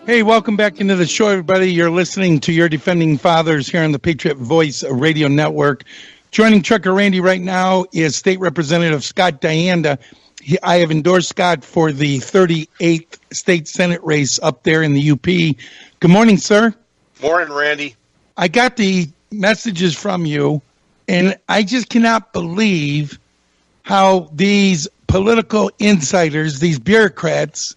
Hey, welcome back into the show, everybody. You're listening to Your Defending Fathers here on the Patriot Voice Radio Network. Joining Trucker Randy right now is State Representative Scott Dianda. I have endorsed Scott for the 38th State Senate race up there in the UP. Good morning, sir. Morning, Randy. I got the messages from you, and I just cannot believe how these political insiders, these bureaucrats,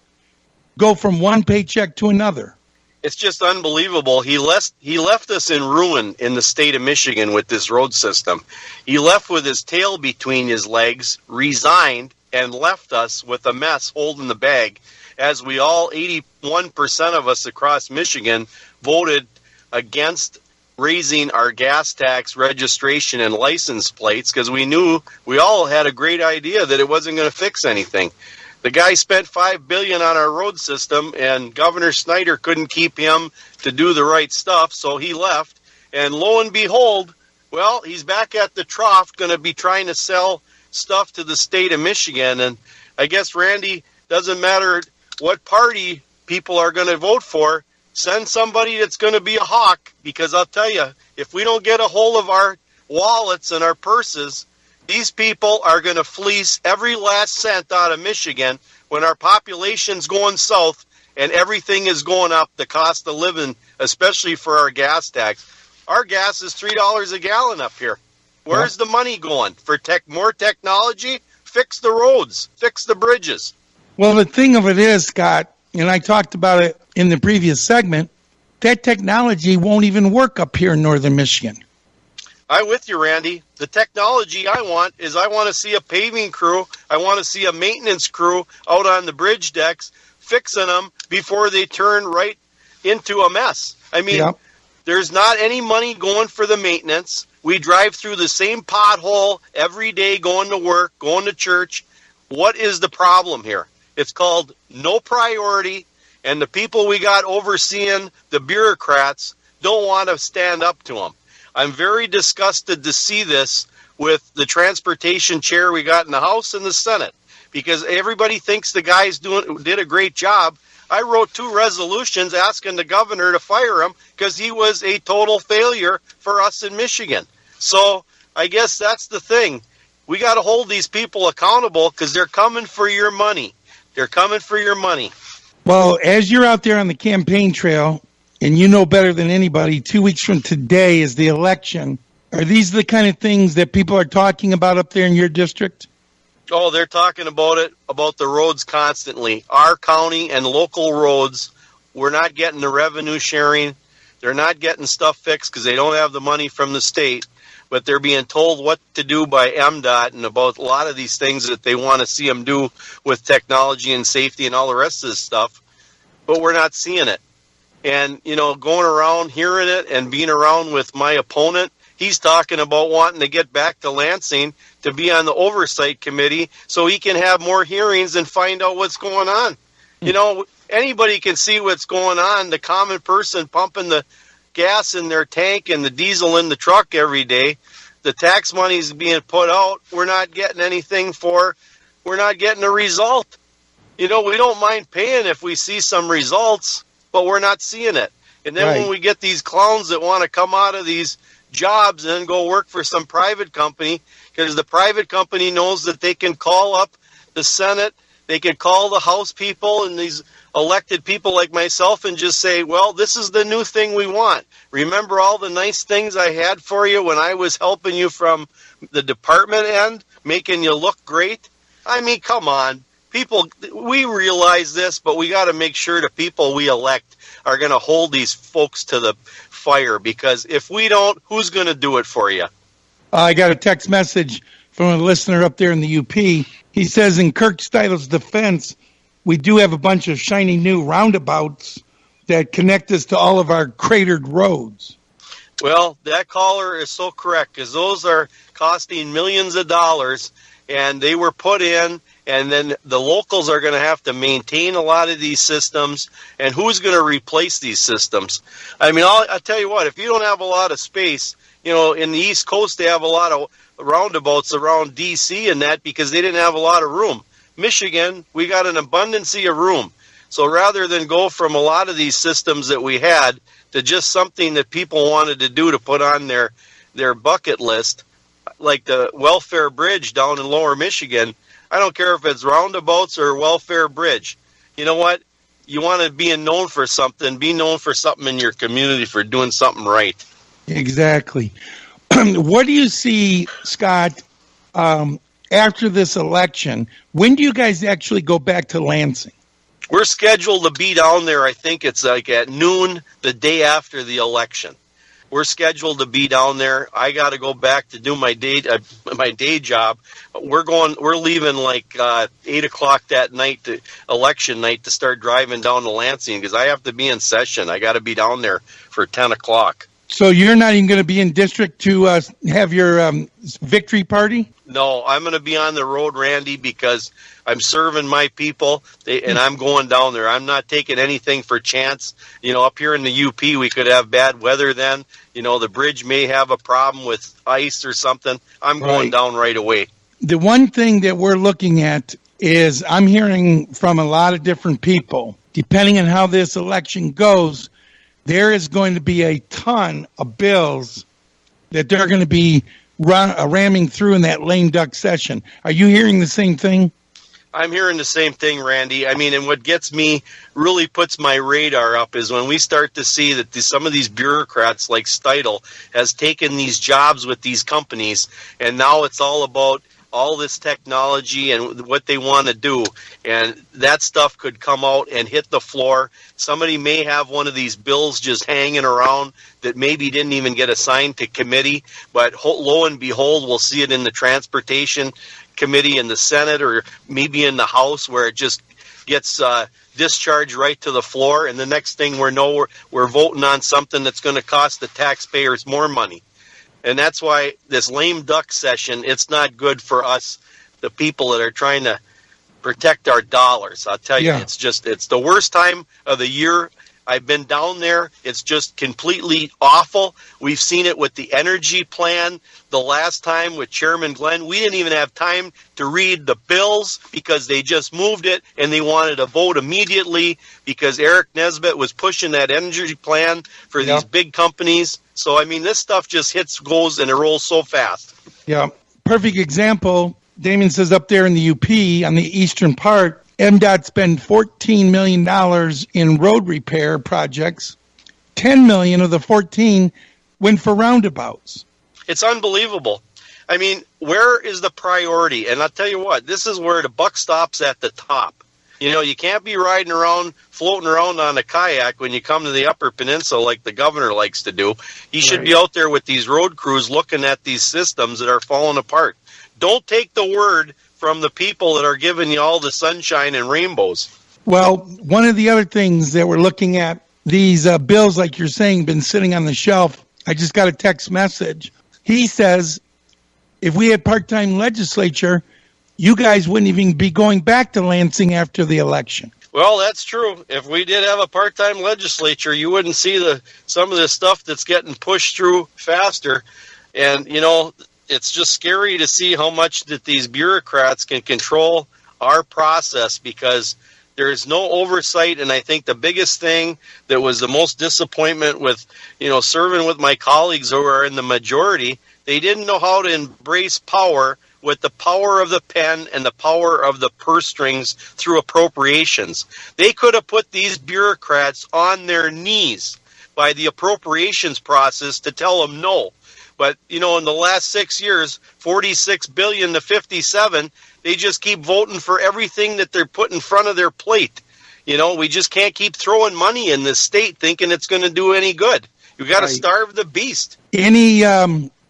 go from one paycheck to another. It's just unbelievable. He left us in ruin in the state of Michigan with this road system. He left with his tail between his legs, resigned, and left us with a mess holding the bag, as we all, 81% of us across Michigan, voted against raising our gas tax, registration, and license plates because we knew we all had a great idea that it wasn't going to fix anything. The guy spent $5 billion on our road system, and Governor Snyder couldn't keep him to do the right stuff, so he left. And lo and behold, well, he's back at the trough, going to be trying to sell stuff to the state of Michigan. And I guess, Randy, doesn't matter what party people are going to vote for, send somebody that's going to be a hawk, because I'll tell you, if we don't get a hold of our wallets and our purses, these people are going to fleece every last cent out of Michigan when our population's going south and everything is going up, the cost of living, especially for our gas tax. Our gas is $3 a gallon up here. Where's the money going? For more technology? Fix the roads. Fix the bridges. Well, the thing of it is, Scott, and I talked about it in the previous segment, that technology won't even work up here in northern Michigan. I'm with you, Randy. The technology I want to see a paving crew. I want to see a maintenance crew out on the bridge decks fixing them before they turn right into a mess. I mean, There's not any money going for the maintenance. We drive through the same pothole every day going to work, going to church. What is the problem here? It's called no priority, and the people we got overseeing, the bureaucrats, don't want to stand up to them. I'm very disgusted to see this with the transportation chair we got in the House and the Senate, because everybody thinks the guys did a great job. I wrote 2 resolutions asking the governor to fire him because he was a total failure for us in Michigan. So I guess that's the thing. We got to hold these people accountable because they're coming for your money. They're coming for your money. Well, as you're out there on the campaign trail, and you know better than anybody, 2 weeks from today is the election. Are these the kind of things that people are talking about up there in your district? Oh, they're talking about it, about the roads constantly. Our county and local roads, we're not getting the revenue sharing. They're not getting stuff fixed because they don't have the money from the state, but they're being told what to do by MDOT and about a lot of these things that they want to see them do with technology and safety and all the rest of this stuff, but we're not seeing it. And, you know, going around hearing it and being around with my opponent, he's talking about wanting to get back to Lansing to be on the oversight committee so he can have more hearings and find out what's going on. You know, anybody can see what's going on. The common person pumping the gas in their tank and the diesel in the truck every day, the tax money's being put out. We're not getting anything for, we're not getting a result. You know, we don't mind paying if we see some results, but we're not seeing it. And then when we get these clowns that want to come out of these jobs and then go work for some private company, because the private company knows that they can call up the Senate, they can call the House people and these elected people like myself and just say, well, this is the new thing we want. Remember all the nice things I had for you when I was helping you from the department end, making you look great? I mean, come on. People, we realize this, but we got to make sure the people we elect are going to hold these folks to the fire, because if we don't, who's going to do it for you? I got a text message from a listener up there in the UP. He says, in Kirk Stuedle's defense, we do have a bunch of shiny new roundabouts that connect us to all of our cratered roads. Well, that caller is so correct, because those are costing millions of dollars, and they were put in, and then the locals are going to have to maintain a lot of these systems, and who's going to replace these systems? I mean, I'll tell you what, if you don't have a lot of space, you know, in the East Coast, they have a lot of roundabouts around D.C. and that because they didn't have a lot of room. Michigan, we got an abundance of room. So rather than go from a lot of these systems that we had to just something that people wanted to do to put on their bucket list, like the welfare bridge down in Lower Michigan, I don't care if it's Roundabouts or welfare bridge. You know what? You want to be known for something, be known for something in your community for doing something right. Exactly. What do you see, Scott, after this election? When do you guys actually go back to Lansing? We're scheduled to be down there, I think it's like at noon the day after the election. We're scheduled to be down there. I got to go back to do my day job. We're leaving like 8 o'clock that night, to election night, to start driving down to Lansing because I have to be in session. I got to be down there for 10 o'clock. So you're not even going to be in district to have your victory party? No, I'm going to be on the road, Randy, because I'm serving my people, and I'm going down there. I'm not taking anything for chance. You know, up here in the UP, we could have bad weather then. You know, the bridge may have a problem with ice or something. I'm going down right away. The one thing that we're looking at is I'm hearing from a lot of different people, depending on how this election goes, there is going to be a ton of bills that they're going to be ramming through in that lame duck session. Are you hearing the same thing? I'm hearing the same thing, Randy. I mean, and what gets me, really puts my radar up, is when we start to see that some of these bureaucrats like Stuedle has taken these jobs with these companies, and now it's all about all this technology and what they want to do, and that stuff could come out and hit the floor. Somebody may have one of these bills just hanging around that maybe didn't even get assigned to committee, but lo and behold, we'll see it in the transportation committee in the Senate or maybe in the House, where it just gets discharged right to the floor, and the next thing we're voting on something that's going to cost the taxpayers more money. And that's why this lame duck session, it's not good for us, the people that are trying to protect our dollars. I'll tell you, it's the worst time of the year. I've been down there. It's just completely awful. We've seen it with the energy plan. The last time with Chairman Glenn, we didn't even have time to read the bills because they just moved it and they wanted to vote immediately because Eric Nesbitt was pushing that energy plan for these big companies. So, I mean, this stuff just goes, and it rolls so fast. Yeah. Perfect example. Damon says up there in the UP on the eastern part, MDOT spent $14 million in road repair projects. $10 million of the 14 went for roundabouts. It's unbelievable. I mean, where is the priority? And I'll tell you what, this is where the buck stops at the top. You know, you can't be riding around, floating around on a kayak when you come to the Upper Peninsula like the governor likes to do. He should be out there with these road crews looking at these systems that are falling apart. Don't take the word from the people that are giving you all the sunshine and rainbows. Well, one of the other things that we're looking at, these bills, like you're saying, been sitting on the shelf. I just got a text message. He says, if we had part-time legislature, you guys wouldn't even be going back to Lansing after the election. Well, that's true. If we did have a part-time legislature, you wouldn't see some of the stuff that's getting pushed through faster. And, you know, it's just scary to see how much that these bureaucrats can control our process because there is no oversight. And I think the biggest thing that was the most disappointment with, you know, serving with my colleagues who are in the majority, they didn't know how to embrace power with the power of the pen and the power of the purse strings through appropriations. They could have put these bureaucrats on their knees by the appropriations process to tell them no. But, you know, in the last 6 years, $46 billion to $57, they just keep voting for everything that they're put in front of their plate. You know, we just can't keep throwing money in this state thinking it's going to do any good. You got to starve the beast. Any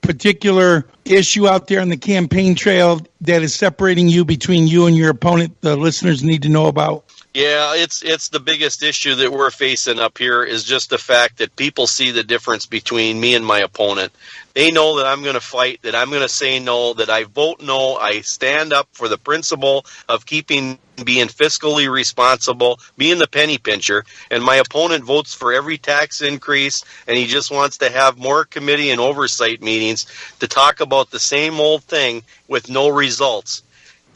particular issue out there on the campaign trail that is separating you between you and your opponent the listeners need to know about? Yeah, it's the biggest issue that we're facing up here is just the fact that people see the difference between me and my opponent. They know that I'm going to fight, that I'm going to say no, that I vote no. I stand up for the principle of being fiscally responsible, being the penny pincher, and my opponent votes for every tax increase, and he just wants to have more committee and oversight meetings to talk about the same old thing with no results.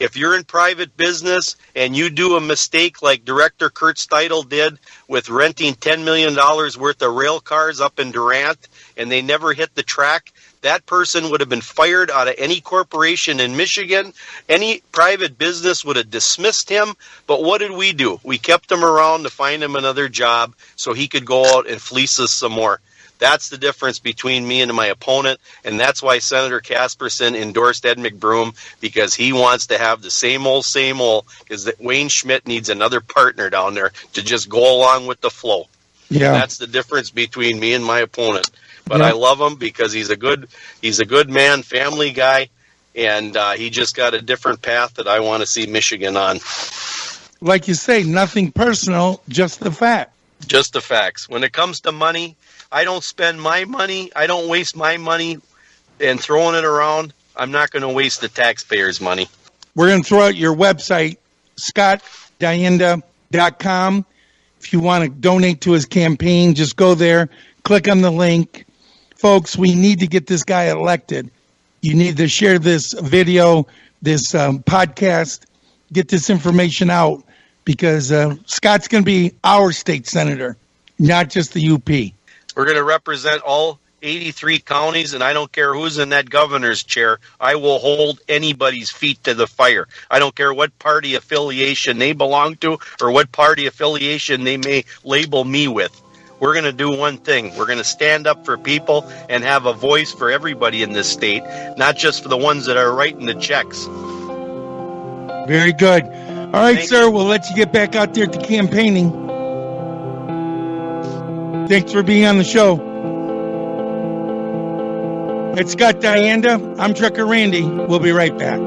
If you're in private business and you do a mistake like Director Kirk Stuedle did with renting $10 million worth of rail cars up in Durant and they never hit the track, that person would have been fired out of any corporation in Michigan. Any private business would have dismissed him. But what did we do? We kept him around to find him another job so he could go out and fleece us some more. That's the difference between me and my opponent, and that's why Senator Casperson endorsed Ed McBroom, because he wants to have the same old, because Wayne Schmidt needs another partner down there to just go along with the flow. Yeah. That's the difference between me and my opponent. But I love him because he's a good man, family guy, and he just got a different path that I want to see Michigan on. Like you say, nothing personal, just the fact. Just the facts. When it comes to money, I don't spend my money. I don't waste my money and throwing it around. I'm not going to waste the taxpayers' money. We're going to throw out your website, scottdianda.com. If you want to donate to his campaign, just go there, click on the link. Folks, we need to get this guy elected. You need to share this video, this podcast, get this information out, because Scott's going to be our state senator, not just the UP. We're going to represent all 83 counties, and I don't care who's in that governor's chair. I will hold anybody's feet to the fire. I don't care what party affiliation they belong to or what party affiliation they may label me with. We're going to do one thing. We're going to stand up for people and have a voice for everybody in this state, not just for the ones that are writing the checks. Very good. All right, Thank sir, we'll let you get back out there to campaigning. Thanks for being on the show. It's Scott Dianda. I'm Trucker Randy. We'll be right back.